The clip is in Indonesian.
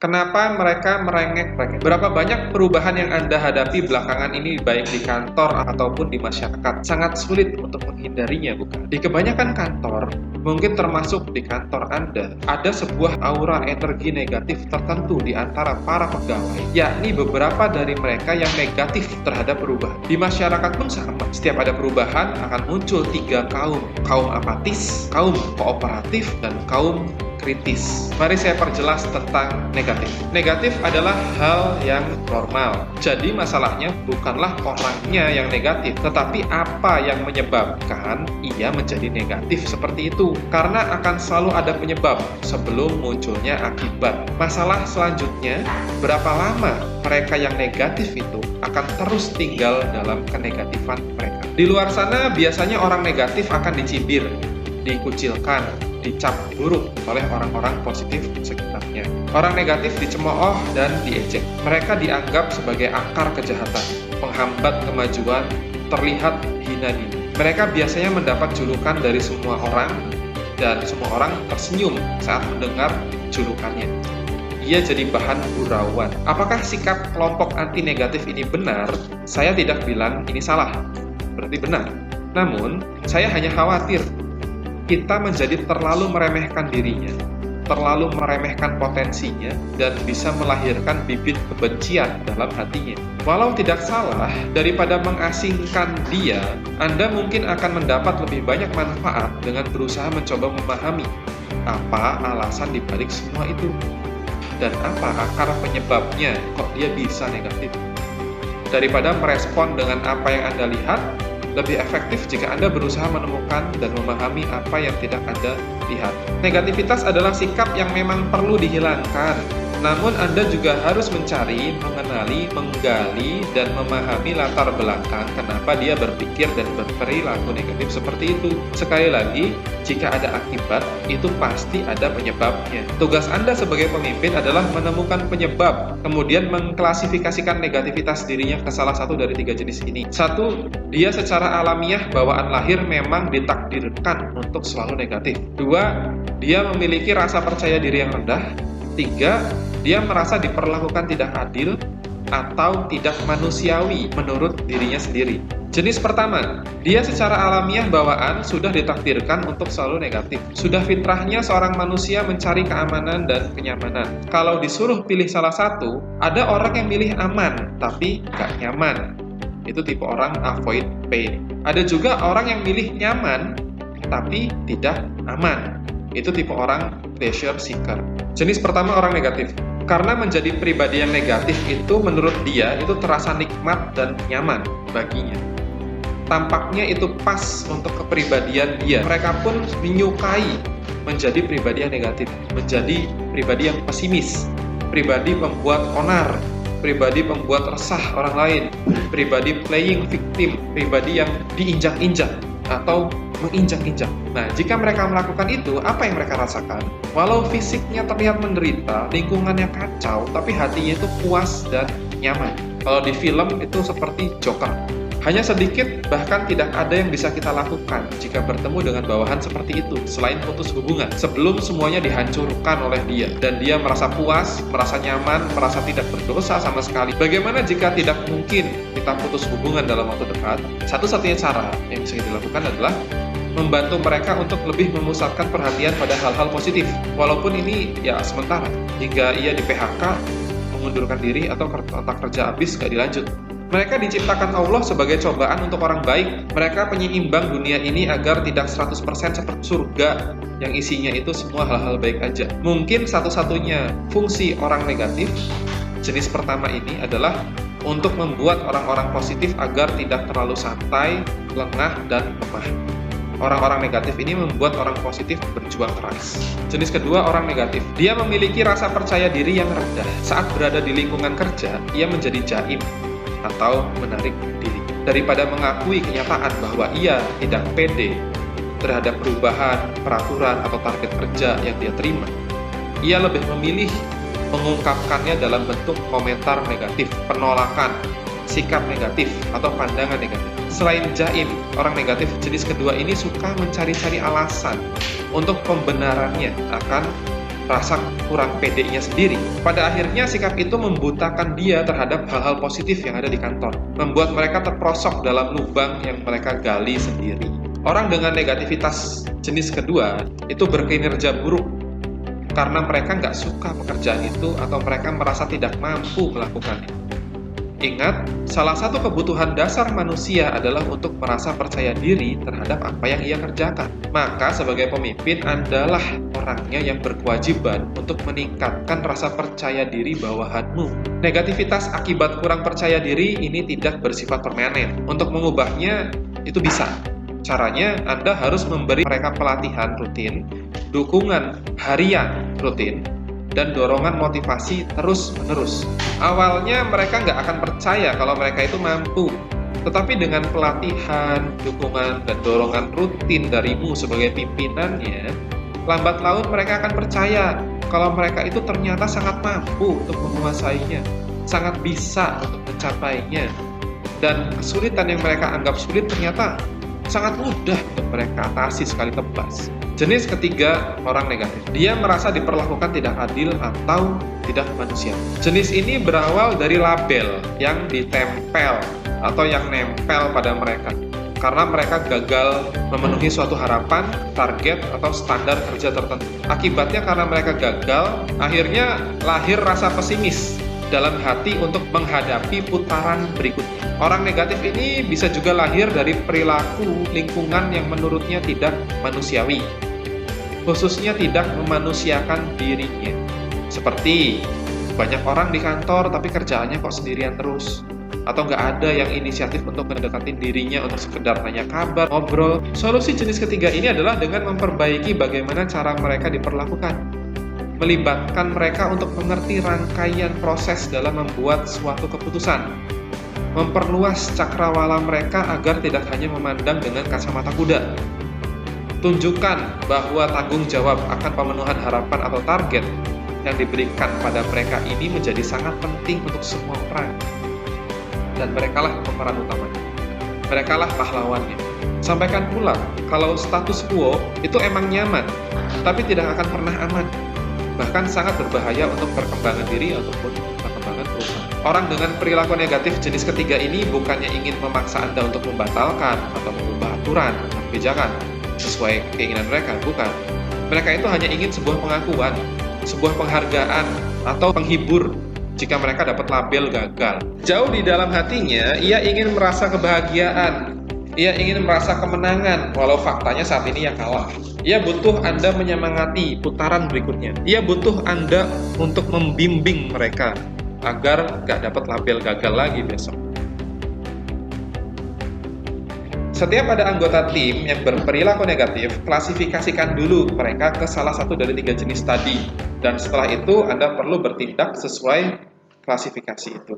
Kenapa mereka merengek-rengek? Berapa banyak perubahan yang Anda hadapi belakangan ini baik di kantor ataupun di masyarakat? Sangat sulit untuk menghindarinya, bukan? Di kebanyakan kantor, mungkin termasuk di kantor Anda, ada sebuah aura energi negatif tertentu di antara para pegawai, yakni beberapa dari mereka yang negatif terhadap perubahan. Di masyarakat pun sama. Setiap ada perubahan akan muncul 3 kaum. Kaum apatis, kaum kooperatif, dan kaum kritis. Mari saya perjelas tentang negatif. Negatif adalah hal yang normal. Jadi masalahnya bukanlah orangnya yang negatif, tetapi apa yang menyebabkan ia menjadi negatif seperti itu. Karena akan selalu ada penyebab sebelum munculnya akibat. Masalah selanjutnya, berapa lama mereka yang negatif itu akan terus tinggal dalam kenegatifan mereka. Di luar sana biasanya orang negatif akan dicibir, dikucilkan, dicap buruk oleh orang-orang positif sekitarnya. Orang negatif dicemooh dan diejek. Mereka dianggap sebagai akar kejahatan, penghambat kemajuan, terlihat hina diri. Mereka biasanya mendapat julukan dari semua orang, dan semua orang tersenyum saat mendengar julukannya. Ia jadi bahan gurauan. Apakah sikap kelompok anti negatif ini benar? Saya tidak bilang ini salah. Berarti benar. Namun, saya hanya khawatir kita menjadi terlalu meremehkan dirinya, terlalu meremehkan potensinya, dan bisa melahirkan bibit kebencian dalam hatinya. Walau tidak salah, daripada mengasingkan dia, Anda mungkin akan mendapat lebih banyak manfaat dengan berusaha mencoba memahami apa alasan dibalik semua itu, dan apa akar penyebabnya kok dia bisa negatif. Daripada merespon dengan apa yang Anda lihat, lebih efektif jika Anda berusaha menemukan dan memahami apa yang tidak Anda lihat. Negativitas adalah sikap yang memang perlu dihilangkan. Namun Anda juga harus mencari, mengenali, menggali, dan memahami latar belakang kenapa dia berpikir dan berperilaku negatif seperti itu. Sekali lagi, jika ada akibat, itu pasti ada penyebabnya. Tugas Anda sebagai pemimpin adalah menemukan penyebab, kemudian mengklasifikasikan negativitas dirinya ke salah satu dari 3 jenis ini. 1. Dia secara alamiah bawaan lahir memang ditakdirkan untuk selalu negatif. 2. Dia memiliki rasa percaya diri yang rendah. 3. Dia merasa diperlakukan tidak adil atau tidak manusiawi menurut dirinya sendiri. Jenis pertama, dia secara alamiah bawaan sudah ditakdirkan untuk selalu negatif. Sudah fitrahnya seorang manusia mencari keamanan dan kenyamanan. Kalau disuruh pilih salah satu, ada orang yang milih aman tapi gak nyaman. Itu tipe orang avoid pain. Ada juga orang yang milih nyaman tapi tidak aman. Itu tipe orang pleasure seeker. Jenis pertama orang negatif. Karena menjadi pribadi yang negatif itu menurut dia itu terasa nikmat dan nyaman baginya. Tampaknya itu pas untuk kepribadian dia. Mereka pun menyukai menjadi pribadi yang negatif, menjadi pribadi yang pesimis, pribadi pembuat onar, pribadi pembuat resah orang lain, pribadi playing victim, pribadi yang diinjak-injak atau menginjak-injak. Nah, jika mereka melakukan itu, apa yang mereka rasakan? Walau fisiknya terlihat menderita, lingkungannya kacau, tapi hatinya itu puas dan nyaman. Kalau di film itu seperti Joker. Hanya sedikit, bahkan tidak ada yang bisa kita lakukan jika bertemu dengan bawahan seperti itu, selain putus hubungan, sebelum semuanya dihancurkan oleh dia, dan dia merasa puas, merasa nyaman, merasa tidak berdosa sama sekali. Bagaimana jika tidak mungkin kita putus hubungan dalam waktu dekat? Satu-satunya cara yang bisa dilakukan adalah membantu mereka untuk lebih memusatkan perhatian pada hal-hal positif, walaupun ini ya sementara, hingga ia di PHK, mengundurkan diri, atau kontrak kerja habis gak dilanjut. Mereka diciptakan Allah sebagai cobaan untuk orang baik. Mereka penyeimbang dunia ini agar tidak 100% seperti surga yang isinya itu semua hal-hal baik aja. Mungkin satu-satunya fungsi orang negatif jenis pertama ini adalah untuk membuat orang-orang positif agar tidak terlalu santai, lengah, dan lemah. Orang-orang negatif ini membuat orang positif berjuang keras. Jenis kedua, orang negatif. Dia memiliki rasa percaya diri yang rendah. Saat berada di lingkungan kerja, ia menjadi jaim atau menarik diri. Daripada mengakui kenyataan bahwa ia tidak pede terhadap perubahan, peraturan, atau target kerja yang dia terima, ia lebih memilih mengungkapkannya dalam bentuk komentar negatif, penolakan, sikap negatif, atau pandangan negatif. Selain jaim, orang negatif jenis kedua ini suka mencari-cari alasan untuk pembenarannya akan rasa kurang pedenya sendiri. Pada akhirnya sikap itu membutakan dia terhadap hal-hal positif yang ada di kantor, membuat mereka terperosok dalam lubang yang mereka gali sendiri. Orang dengan negativitas jenis kedua itu berkinerja buruk karena mereka nggak suka pekerjaan itu atau mereka merasa tidak mampu melakukannya. Ingat, salah satu kebutuhan dasar manusia adalah untuk merasa percaya diri terhadap apa yang ia kerjakan. Maka sebagai pemimpin, Andalah orangnya yang berkewajiban untuk meningkatkan rasa percaya diri bawahanmu. Negativitas akibat kurang percaya diri ini tidak bersifat permanen. Untuk mengubahnya, itu bisa. Caranya, Anda harus memberi mereka pelatihan rutin, dukungan harian rutin, dan dorongan motivasi terus-menerus. Awalnya mereka nggak akan percaya kalau mereka itu mampu, tetapi dengan pelatihan, dukungan, dan dorongan rutin darimu sebagai pimpinannya, lambat laun mereka akan percaya kalau mereka itu ternyata sangat mampu untuk menguasainya, sangat bisa untuk mencapainya, dan kesulitan yang mereka anggap sulit ternyata sangat mudah untuk mereka atasi sekali tebas. Jenis ketiga, orang negatif. Dia merasa diperlakukan tidak adil atau tidak manusiawi. Jenis ini berawal dari label yang ditempel atau yang nempel pada mereka. Karena mereka gagal memenuhi suatu harapan, target, atau standar kerja tertentu. Akibatnya karena mereka gagal, akhirnya lahir rasa pesimis dalam hati untuk menghadapi putaran berikutnya. Orang negatif ini bisa juga lahir dari perilaku lingkungan yang menurutnya tidak manusiawi, khususnya tidak memanusiakan dirinya. Seperti banyak orang di kantor tapi kerjaannya kok sendirian terus, atau nggak ada yang inisiatif untuk mendekatin dirinya untuk sekedar nanya kabar, ngobrol. Solusi jenis ketiga ini adalah dengan memperbaiki bagaimana cara mereka diperlakukan, melibatkan mereka untuk mengerti rangkaian proses dalam membuat suatu keputusan, memperluas cakrawala mereka agar tidak hanya memandang dengan kacamata kuda. Tunjukkan bahwa tanggung jawab akan pemenuhan harapan atau target yang diberikan pada mereka ini menjadi sangat penting untuk semua orang. Dan merekalah pemeran utamanya. Merekalah pahlawannya. Sampaikan pula kalau status quo itu emang nyaman, tapi tidak akan pernah aman. Bahkan sangat berbahaya untuk perkembangan diri ataupun perkembangan perusahaan. Orang dengan perilaku negatif jenis ketiga ini bukannya ingin memaksa Anda untuk membatalkan atau mengubah aturan atau kebijakan sesuai keinginan mereka, bukan. Mereka itu hanya ingin sebuah pengakuan, sebuah penghargaan, atau penghibur jika mereka dapat label gagal. Jauh di dalam hatinya, ia ingin merasa kebahagiaan, ia ingin merasa kemenangan, walau faktanya saat ini ia kalah. Ia butuh Anda menyemangati putaran berikutnya. Ia butuh Anda untuk membimbing mereka agar gak dapat label gagal lagi besok. Setiap ada anggota tim yang berperilaku negatif, klasifikasikan dulu mereka ke salah satu dari 3 jenis tadi. Dan setelah itu, Anda perlu bertindak sesuai klasifikasi itu.